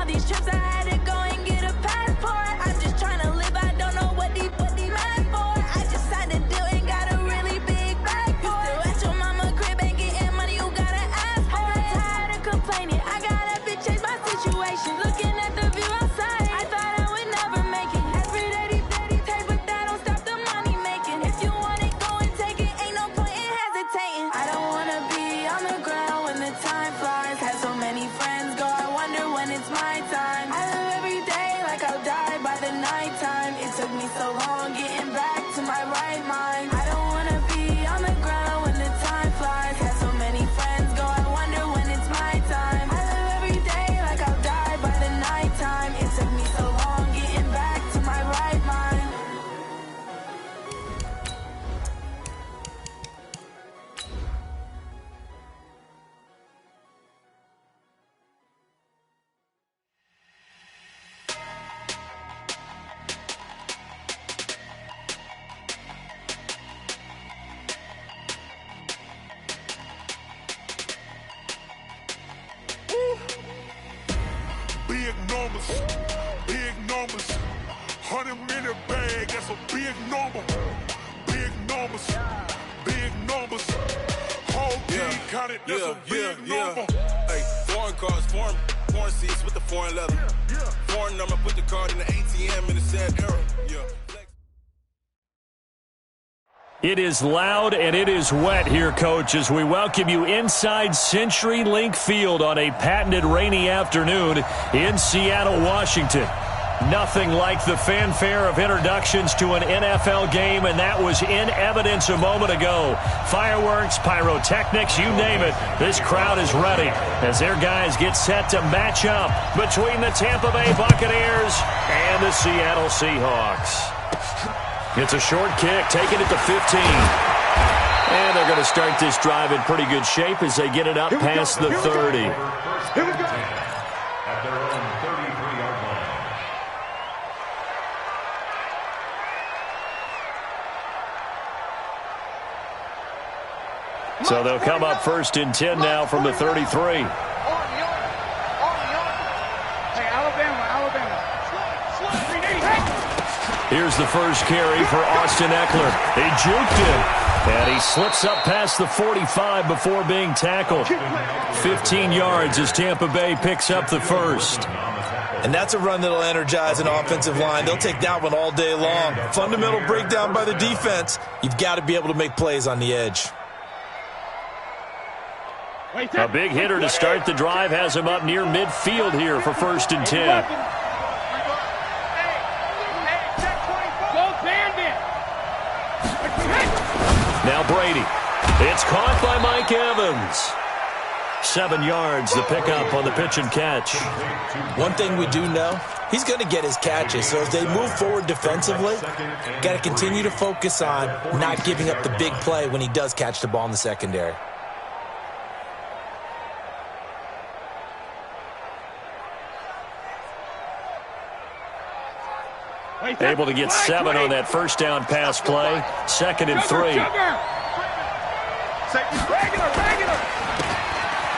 these trips, I had to go and get a passport. I'm just trying to live, I don't know what these mad for. I just signed a deal and got a really big bag for it. You still at your mama crib, ain't getting money, you gotta ask for it. I'm tired of complaining, I gotta bitch change my situation. Looking at the view outside, I thought I would never make it. Every day these daddy take, but that don't stop the money making. If you want it, go and take it, ain't no point in hesitating. I don't wanna be on the ground when the time flies. Had so many friends go, I wonder when it's my time. I live every day like I'll die by the nighttime. It took me so long getting back to my right mind. I don't wanna be on the ground when the time flies. Had so many friends go, I wonder when it's my time. I live every day like I'll die by the nighttime. It took me so long getting back to my right mind. Big numbers, big numbers. 100-minute bag, that's a big number. Big numbers, big numbers. Whole team counted, that's a big number. Hey, foreign cars, foreign seats with the foreign leather. Foreign number, put the card in the ATM in the sad era. It is loud and it is wet here, Coach, as we welcome you inside CenturyLink Field on a patented rainy afternoon in Seattle, Washington. Nothing like the fanfare of introductions to an NFL game, and that was in evidence a moment ago. Fireworks, pyrotechnics, you name it. This crowd is ready as their guys get set to match up between the Tampa Bay Buccaneers and the Seattle Seahawks. It's a short kick, taking it to 15. And they're going to start this drive in pretty good shape as they get it up past the 30. Here we go. At their own 33-yard line. So they'll come up 1st and 10 now from the 33. Here's the first carry for Austin Eckler. He juked him, and he slips up past the 45 before being tackled. 15 yards as Tampa Bay picks up the first. And that's a run that'll energize an offensive line. They'll take that one all day long. Fundamental breakdown by the defense. You've got to be able to make plays on the edge. A big hitter to start the drive has him up near midfield here for 1st and 10. Now Brady. It's caught by Mike Evans. 7 yards, the pickup on the pitch and catch. One thing we do know, he's going to get his catches. So as they move forward defensively, got to continue to focus on not giving up the big play when he does catch the ball in the secondary. Able to get 7 on that first down pass play. 2nd and 3.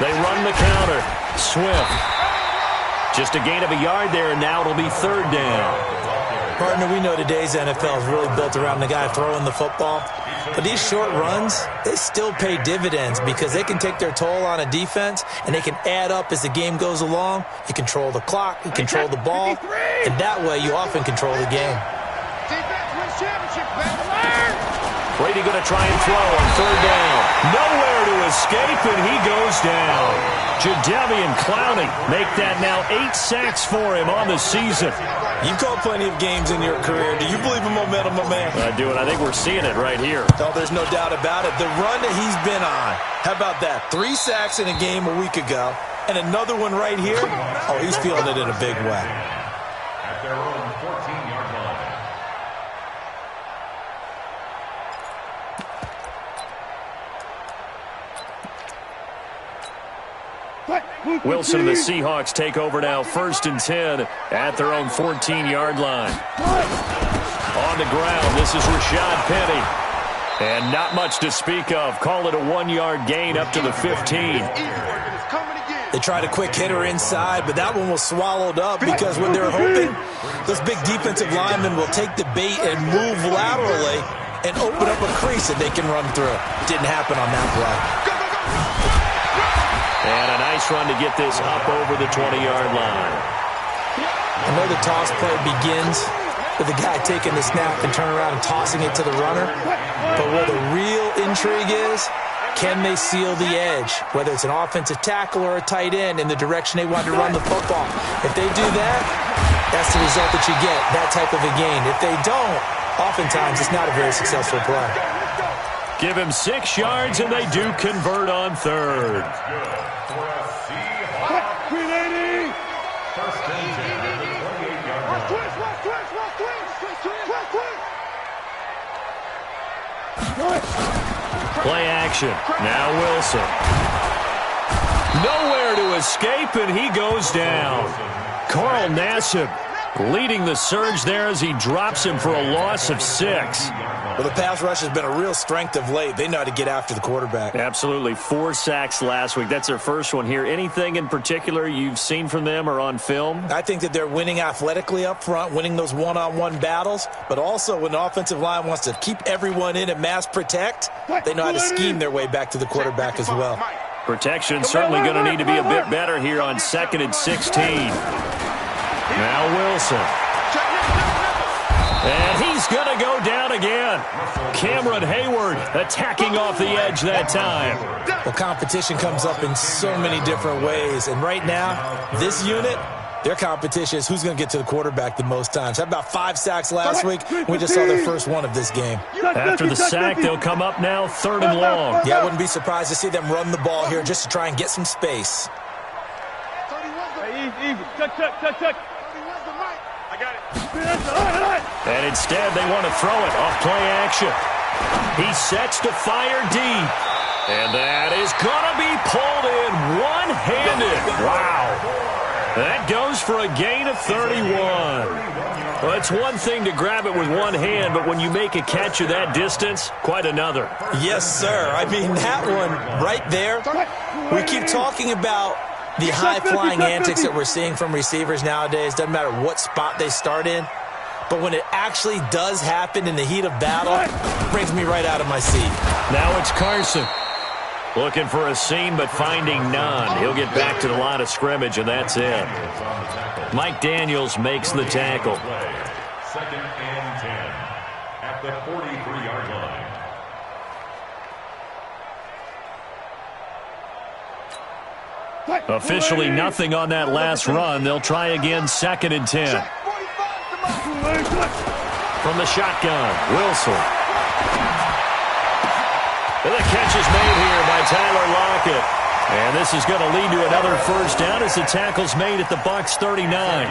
They run the counter. Swift. Just a gain of a yard there, and now it'll be 3rd down. Partner, we know today's NFL is really built around the guy throwing the football. But these short runs, they still pay dividends because they can take their toll on a defense, and they can add up as the game goes along. You control the clock, you control the ball, and that way you often control the game. Brady going to try and throw on 3rd down. Nowhere to escape, and he goes down. Jadeveon Clowney make that now 8 sacks for him on the season. You've called plenty of games in your career. Do you believe in momentum, my man? I do, and I think we're seeing it right here. Oh, there's no doubt about it. The run that he's been on. How about that? 3 sacks in a game a week ago, and another one right here. Oh, he's feeling it in a big way. At their own 14-yard line. Wilson and the Seahawks take over now 1st and 10 at their own 14-yard line. On the ground, this is Rashad Penny. And not much to speak of. Call it a 1-yard gain up to the 15. It's coming again. They tried a quick hitter inside, but that one was swallowed up because what they're hoping, those big defensive linemen will take the bait and move laterally and open up a crease that they can run through. Didn't happen on that play. And a nice run to get this up over the 20-yard line. I know the toss play begins with the guy taking the snap and turning around and tossing it to the runner. But where the real intrigue is, can they seal the edge, whether it's an offensive tackle or a tight end, in the direction they want to run the football? If they do that, that's the result that you get, that type of a gain. If they don't, oftentimes it's not a very successful play. Give him 6 yards, and they do convert on third. Play action. Now Wilson. Nowhere to escape, and he goes down. Carl Nassib leading the surge there as he drops him for a loss of 6. Well, the pass rush has been a real strength of late. They know how to get after the quarterback. Absolutely. 4 sacks last week. That's their first one here. Anything in particular you've seen from them or on film? I think that they're winning athletically up front, winning those one-on-one battles, but also when the offensive line wants to keep everyone in and mass protect, they know how to scheme their way back to the quarterback as well. Protection certainly going to need to be a bit better here on 2nd and 16. Now Wilson. And he's going to go down again. Cameron Hayward attacking off the edge that time. Well, competition comes up in so many different ways. And right now, this unit, their competition is who's going to get to the quarterback the most times. How about 5 sacks last week? We just saw their first one of this game. After the sack, they'll come up now 3rd and long. Yeah, I wouldn't be surprised to see them run the ball here just to try and get some space. Easy. Check. And instead, they want to throw it off play action. He sets to fire deep. And that is going to be pulled in one-handed. Wow. That goes for a gain of 31. Well, it's one thing to grab it with one hand, but when you make a catch of that distance, quite another. Yes, sir. I mean, that one right there, we keep talking about the high-flying antics that we're seeing from receivers nowadays. Doesn't matter what spot they start in. But when it actually does happen in the heat of battle, it brings me right out of my seat. Now it's Carson. Looking for a seam, but finding none. He'll get back to the line of scrimmage, and that's it. Mike Daniels makes the tackle. 2nd and 10 at the 43-yard line. Officially nothing on that last run. They'll try again 2nd and 10. From the shotgun, Wilson. And the catch is made here by Tyler Lockett. And this is going to lead to another first down as the tackle's made at the Bucs 39.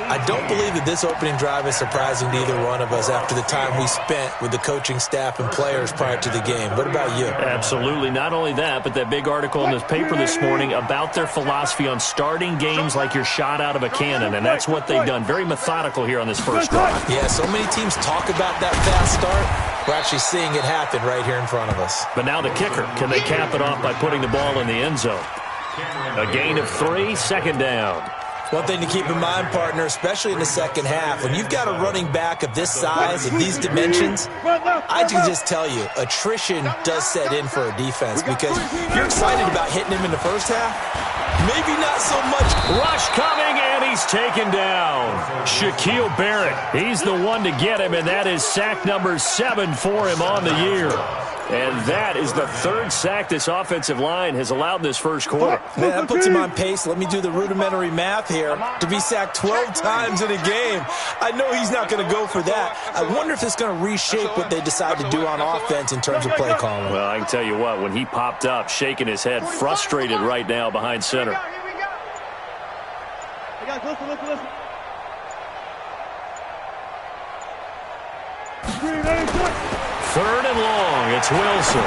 I don't believe that this opening drive is surprising to either one of us after the time we spent with the coaching staff and players prior to the game. What about you? Absolutely. Not only that, but that big article in the paper this morning about their philosophy on starting games like you're shot out of a cannon, and that's what they've done. Very methodical here on this first drive. Yeah, so many teams talk about that fast start. We're actually seeing it happen right here in front of us. But now the kicker. Can they cap it off by putting the ball in the end zone? A gain of 3, 2nd down. One thing to keep in mind, partner, especially in the second half, when you've got a running back of this size, of these dimensions, I can just tell you, attrition does set in for a defense because you're excited about hitting him in the first half. Maybe not so much. Rush coming, and he's taken down. Shaquille Barrett, he's the one to get him, and that is sack number 7 for him on the year. And that is the 3rd sack this offensive line has allowed in this first quarter. Man, that puts him on pace. Let me do the rudimentary math here. To be sacked 12 times in a game, I know he's not going to go for that. I wonder if it's going to reshape what they decide to do on offense in terms of play calling. Well, I can tell you what, when he popped up, shaking his head, frustrated right now behind center. Listen. 3rd and long, it's Wilson.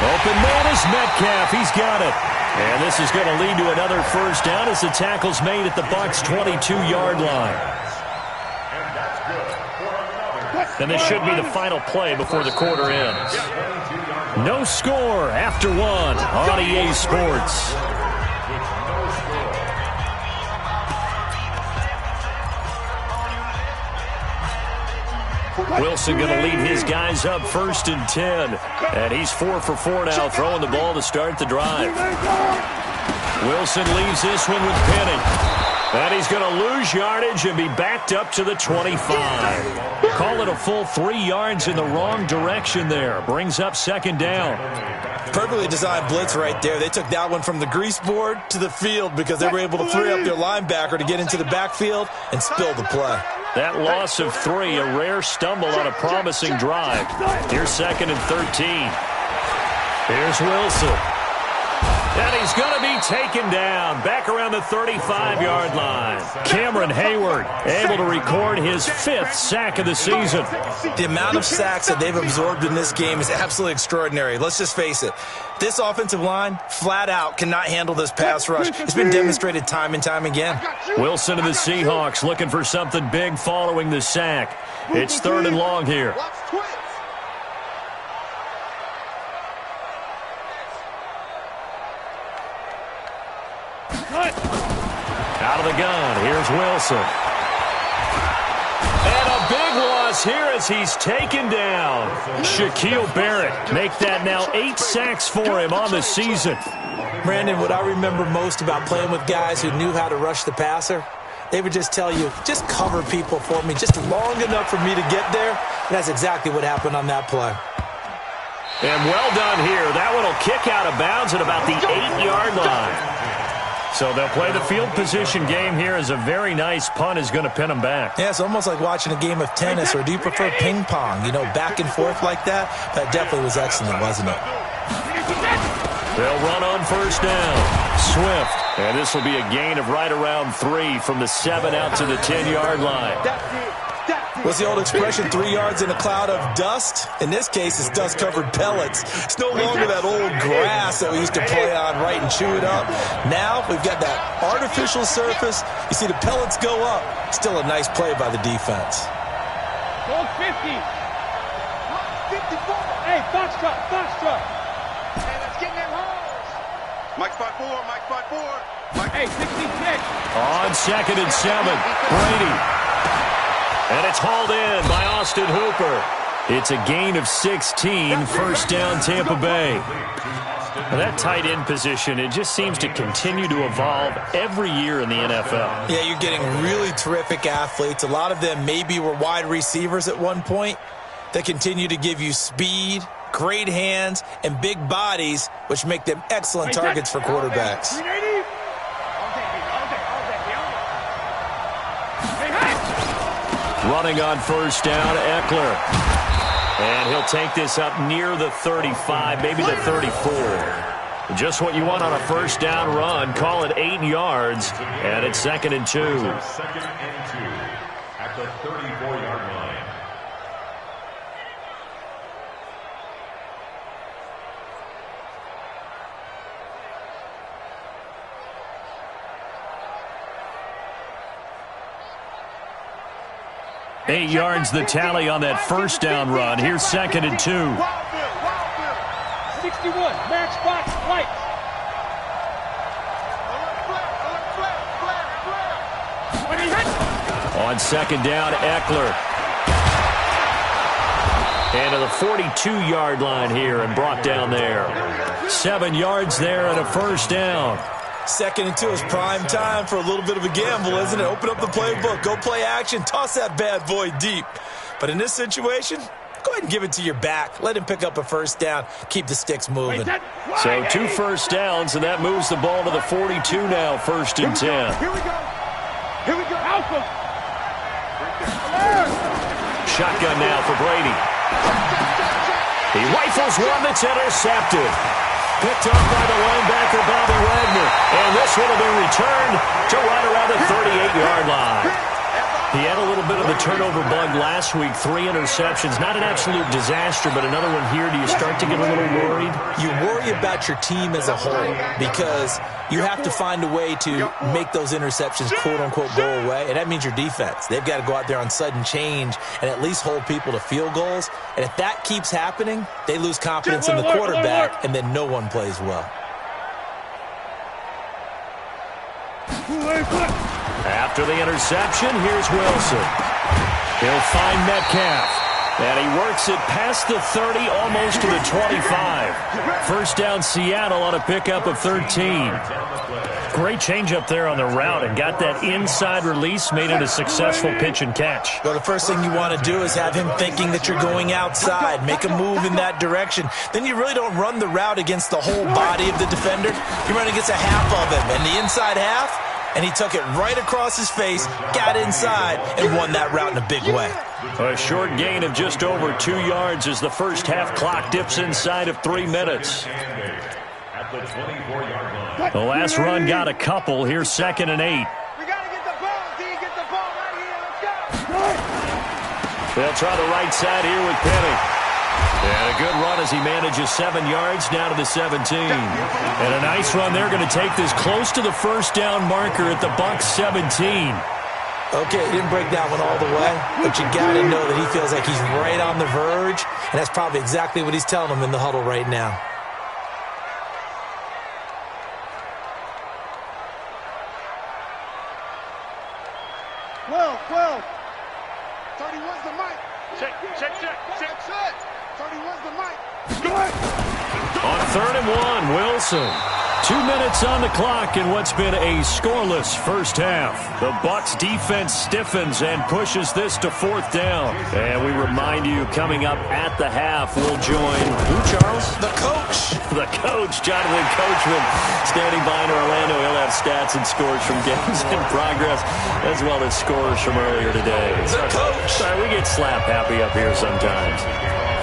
Open man is Metcalf, he's got it. And this is going to lead to another first down as the tackle's made at the Bucs' 22-yard line. And this should be the final play before the quarter ends. No score after 1 on EA Sports. Wilson going to lead his guys up 1st and 10. And he's 4 for 4 now, throwing the ball to start the drive. Wilson leaves this one with Penny. And he's going to lose yardage and be backed up to the 25. Call it a full 3 yards in the wrong direction there. Brings up 2nd down. Perfectly designed blitz right there. They took that one from the grease board to the field because they were able to free up their linebacker to get into the backfield and spill the play. That loss of 3, a rare stumble on a promising drive. Here's 2nd and 13. Here's Wilson. And he's going to be taken down back around the 35-yard line. Cameron Hayward able to record his 5th sack of the season. The amount of sacks that they've absorbed in this game is absolutely extraordinary. Let's just face it. This offensive line, flat out, cannot handle this pass rush. It's been demonstrated time and time again. Wilson and the Seahawks looking for something big following the sack. It's 3rd and long here. Out of the gun, here's Wilson. And a big loss here as he's taken down. Shaquille Barrett make that now 8 sacks for him on the season. Brandon, what I remember most about playing with guys who knew how to rush the passer, they would just tell you, just cover people for me, just long enough for me to get there. And that's exactly what happened on that play. And well done here. That one will kick out of bounds at about the 8-yard line. So they'll play the field position game here as a very nice punt is going to pin them back. Yeah, it's almost like watching a game of tennis, or do you prefer ping pong, you know, back and forth like that? That definitely was excellent, wasn't it? They'll run on 1st down. Swift. And this will be a gain of right around 3 from the 7 out to the 10-yard line. What's the old expression, 3 yards in a cloud of dust? In this case, it's dust-covered pellets. It's no longer that old grass that we used to play on, right, and chew it up. Now we've got that artificial surface. You see the pellets go up. Still a nice play by the defense. Go 50. 54. Hey, Foxtrot. Hey, let's get in that hole. Mike spot 4, Mike spot 4. Mike. Hey, 66. On 2nd and 7, Brady. And it's hauled in by Austin Hooper. It's a gain of 16, 1st down Tampa Bay. Well, that tight end position, it just seems to continue to evolve every year in the NFL. Yeah, you're getting really terrific athletes. A lot of them maybe were wide receivers at one point. They continue to give you speed, great hands, and big bodies, which make them excellent targets for quarterbacks. Running on 1st down, Eckler. And he'll take this up near the 35, maybe the 34. Just what you want on a 1st down run. Call it 8 yards, and it's 2nd and 2. 2nd and 2 at the 34-yard line. Eight yards the tally on that 1st down run. Here's 2nd and 2. 61, match box, lights. On 2nd down, Eckler. And to the 42-yard line here and brought down there. 7 yards there and a 1st down. 2nd and 2 is prime time for a little bit of a gamble, isn't it? Open up the playbook, go play action, toss that bad boy deep. But in this situation, go ahead and give it to your back. Let him pick up a 1st down. Keep the sticks moving. So 2 1st downs, and that moves the ball to the 42 now, 1st and 10. Here we go. Alpha. Shotgun now for Brady. He rifles one that's intercepted. Picked up by the linebacker, Bobby Wagner. And this would have been returned to right around the 38-yard line. He had a little bit of the turnover bug last week, 3 interceptions. Not an absolute disaster, but another one here. Do you start to get a little worried? You worry about your team as a whole because you have to find a way to make those interceptions, quote-unquote, go away. And that means your defense. They've got to go out there on sudden change and at least hold people to field goals. And if that keeps happening, they lose confidence in the quarterback, and then no one plays well. After the interception, here's Wilson. He'll find Metcalf. And he works it past the 30, almost to the 25. First down Seattle on a pickup of 13. Great change up there on the route and got that inside release, made it a successful pitch and catch. Well, the first thing you want to do is have him thinking that you're going outside, make a move in that direction. Then you really don't run the route against the whole body of the defender. You run against a half of him, and the inside half, and he took it right across his face, got inside, and won that route in a big way. A short gain of just over 2 yards as the first half clock dips inside of 3 minutes. The last run got a couple. Here's 2nd and 8. We got to get the ball, D. Get the ball right here. Let's go. They'll try the right side here with Penny. And a good run as he manages 7 yards down to the 17. And a nice run. They're going to take this close to the first down marker at the Bucs 17. Okay, he didn't break that one all the way, but you got to know that he feels like he's right on the verge, and that's probably exactly what he's telling them in the huddle right now. Well, 31's the mic. Check. 31's the mic. Good. On 3rd and 1, Wilson. 2 minutes on the clock in what's been a scoreless first half. The Bucs defense stiffens and pushes this to 4th down. And we remind you, coming up at the half, we'll join who, Charles? The coach. The coach, Jonathan Coachman, standing by in Orlando. He'll have stats and scores from games in progress, as well as scores from earlier today. The coach. Sorry, we get slap happy up here sometimes.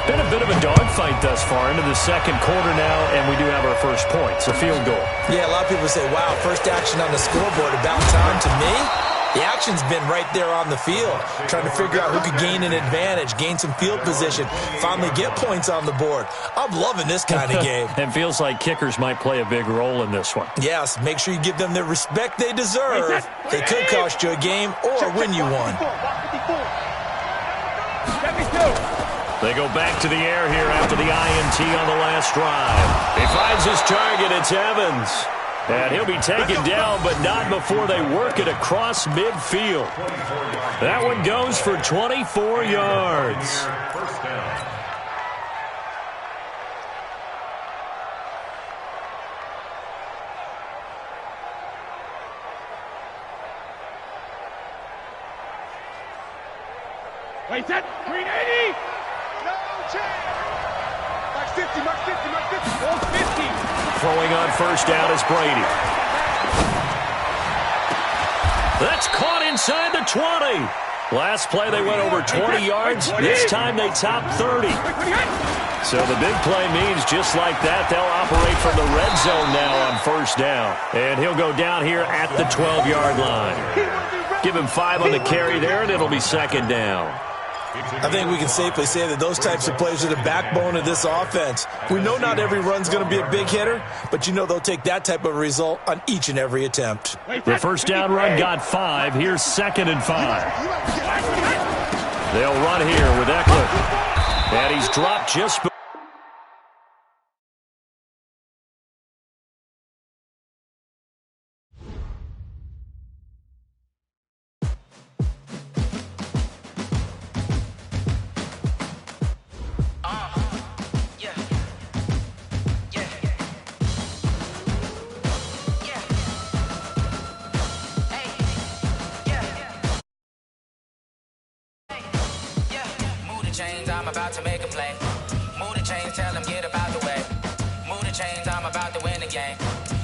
Been a bit of a dogfight thus far into the 2nd quarter now, and we do have our first points, a field goal. Yeah, a lot of people say, wow, first action on the scoreboard, about time. To me, the action's been right there on the field, trying to figure out who could gain an advantage, gain some field position, finally get points on the board. I'm loving this kind of game. And feels like kickers might play a big role in this one. Yes, make sure you give them the respect they deserve. They could cost you a game or win you one. They go back to the air here after the INT on the last drive. He finds his target. It's Evans. And he'll be taken down, but not before they work it across midfield. That one goes for 24 yards. Wait, that 380. No chance. Max 50. All 50. Throwing on first down is Brady. That's caught inside the 20. Last play they went over 20 yards. This time they topped 30. So the big play means just like that, they'll operate from the red zone now on first down. And he'll go down here at the 12-yard line. Give him 5 on the carry there, and it'll be 2nd down. I think we can safely say that those types of plays are the backbone of this offense. We know not every run's going to be a big hitter, but you know they'll take that type of result on each and every attempt. The first down run got 5. Here's 2nd and 5. They'll run here with Eckler. And he's dropped just before. I'm about to make a play. Move the chains, tell them get about the way. Move the chains, I'm about to win the game.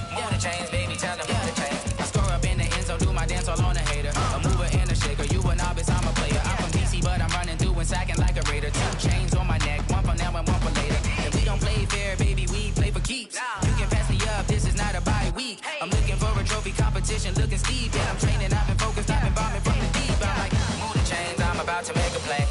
Move the chains, baby, tell them move the chains. I score up in the end zone, do my dance all on a hater. A mover and a shaker, you a novice, I'm a player. I'm from DC, but I'm running through and sacking like a raider. 2 chains on my neck, one for now and one for later. And we don't play fair, baby, we play for keeps. You can pass me up, this is not a bye week. I'm looking for a trophy competition, looking steep. Yeah, I'm training, I've been focused, I've been bombing from the deep. I'm like, move the chains, I'm about to make a play.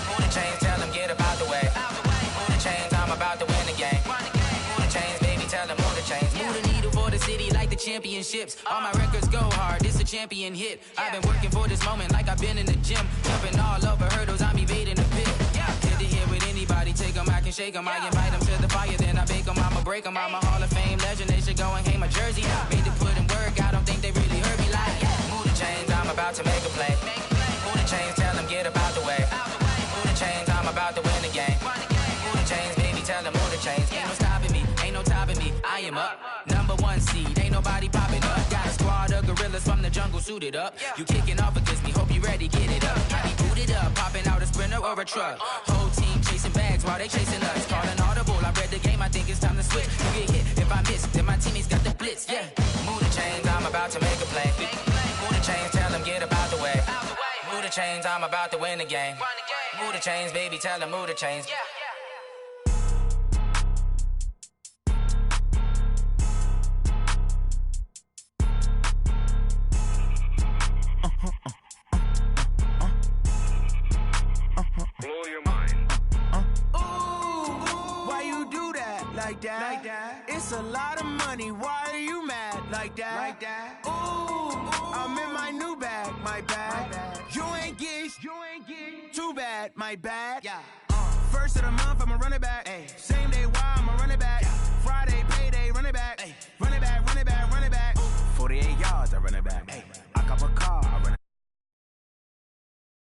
Move the chains, tell them get about the way. Move the chains, I'm about to win the game. Move the chains, baby, tell them move the chains. Move the needle for the city like the championships. All my records go hard, this a champion hit. I've been working for this moment like I've been in the gym. Jumping all over hurdles, I'm evading the pit. Good to hear with anybody, take them, I can shake them. I invite them to the fire, then I bake them, I'ma break them. I'm a Hall of Fame legend, they should go and hang my jersey. Made to put in work, I don't think they really heard me like. Move the chains, I'm about to make a play. Move the chains, tell them get about the way. Move the chains, I'm about jungle suited up. You kicking off against me, hope you ready, get it up. I be booted up, popping out a Sprinter or a truck. Whole team chasing bags while they chasing us. Call an audible, I read the game, I think it's time to switch. You get hit, if I miss, then my teammates got the blitz, yeah. Move the chains, I'm about to make a play. Move the chains, tell them get about the way. Move the chains, I'm about to win the game. Move the chains, baby, tell them move the chains. Blow your mind. Ooh, why you do that like that? It's a lot of money. Why are you mad like that? Ooh, I'm in my new bag, my bad. You ain't get too bad, my bad.